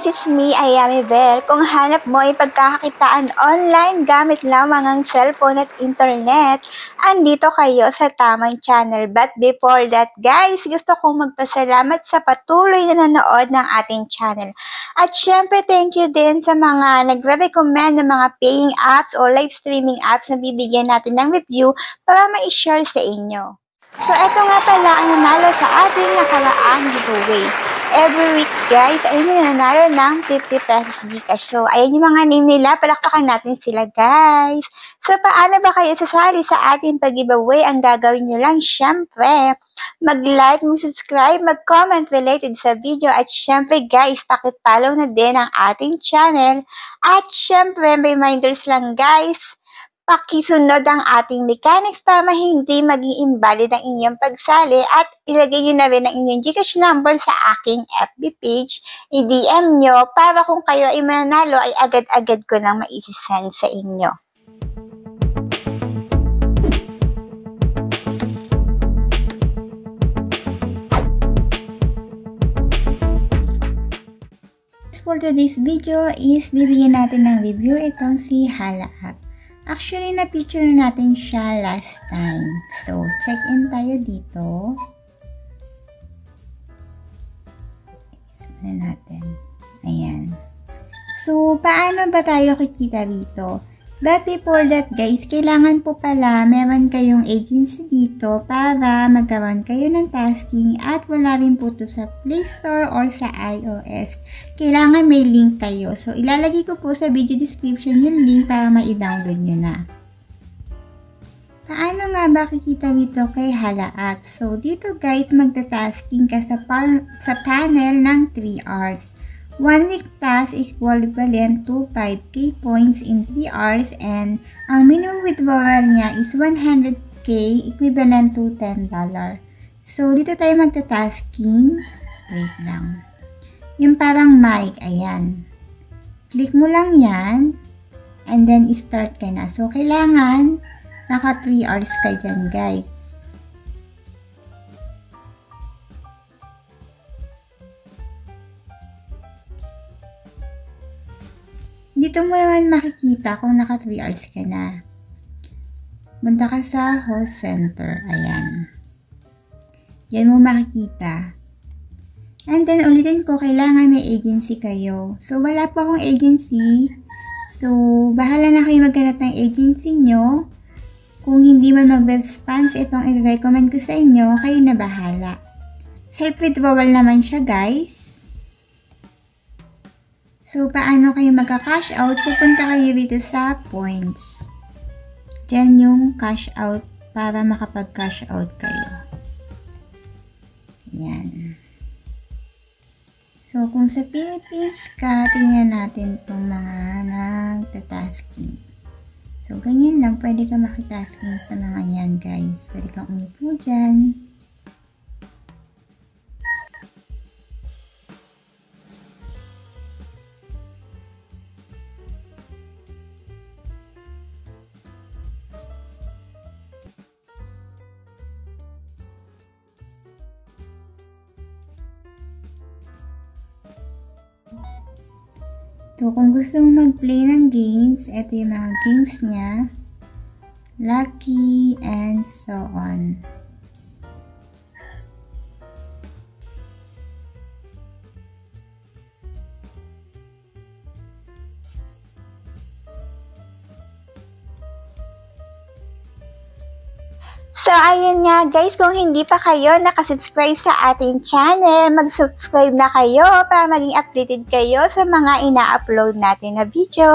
guys, it's me, Ayami Bell. Kung hanap mo ay pagkakakitaan online gamit lamang ang cellphone at internet, andito kayo sa tamang channel. But before that guys, gusto kong magpasalamat sa patuloy na nanood ng ating channel. At syempre, thank you din sa mga nagre-recommend ng mga paying apps o live streaming apps na bibigyan natin ng review para ma-share sa inyo. So, eto nga pala ang nanalo sa ating nakaraang giveaway. Every week, guys, ay nananalo ng 50 pesos Gcash. So, ayan yung mga name nila. Palakpakan natin sila, guys. So, paano ba kayo sasali sa ating pag-giveaway? Ang gagawin nyo lang, syempre, mag-like, mag-subscribe, mag-comment related sa video. At syempre, guys, pakipollow na din ang ating channel. At syempre, reminders lang, guys, pakisunod ang ating mechanics para hindi maging invalid ang inyong pagsali at ilagay nyo na rin ang inyong Gcash number sa aking FB page, i-DM nyo para kung kayo ay mananalo ay agad-agad ko nang maisisend sa inyo. For today's video is bibigyan natin ng review itong si Hala App. Actually, na-picture natin siya last time. So, check-in tayo dito. Isa natin. Ayan. So, paano ba tayo kikita dito? But before that, guys, kailangan po pala meron kayong agency dito para magkaroon kayo ng tasking at wala rin po ito sa Play Store or sa iOS. Kailangan may link kayo. So, ilalagay ko po sa video description yung link para ma-download nyo na. Paano nga ba kikita dito kay Hala App? So, dito guys, magta-tasking ka sa panel ng 3 hours. 1 week task is equivalent to 5k points in 3 hours and ang minimum withdrawal niya is 100k equivalent to $10. So, dito tayo magta-tasking. Wait lang. Yung parang mic, ayan. Click mo lang yan and then start ka na. So, kailangan naka 3 hours ka dyan, guys. Dito mo naman makikita kung naka 3 hours ka na. Punta ka sa host center. Ayan. Yan mo makikita. And then, ulitin ko, kailangan may agency kayo. So, wala po akong agency. So, bahala na kayo maghanap ng agency nyo. Kung hindi man mag-response itong i-recommend ko sa inyo, kayo na bahala. Self-withdrawal naman siya, guys. So, paano kayo magka-cash out? Pupunta kayo dito sa points. Diyan yung cash out para makapag-cash out kayo. Yan. So, kung sa Philippines ka, tingnan natin itong mga nagtatasking. So, ganyan lang. Pwede ka makitasking sa mga yan, guys. Pwede kang umupo dyan. So, kung gusto mo mag-play ng games, ito yung mga games niya. Lucky, and so on. So, ayun nga guys, kung hindi pa kayo nakasubscribe sa ating channel, mag-subscribe na kayo para maging updated kayo sa mga ina-upload natin na video.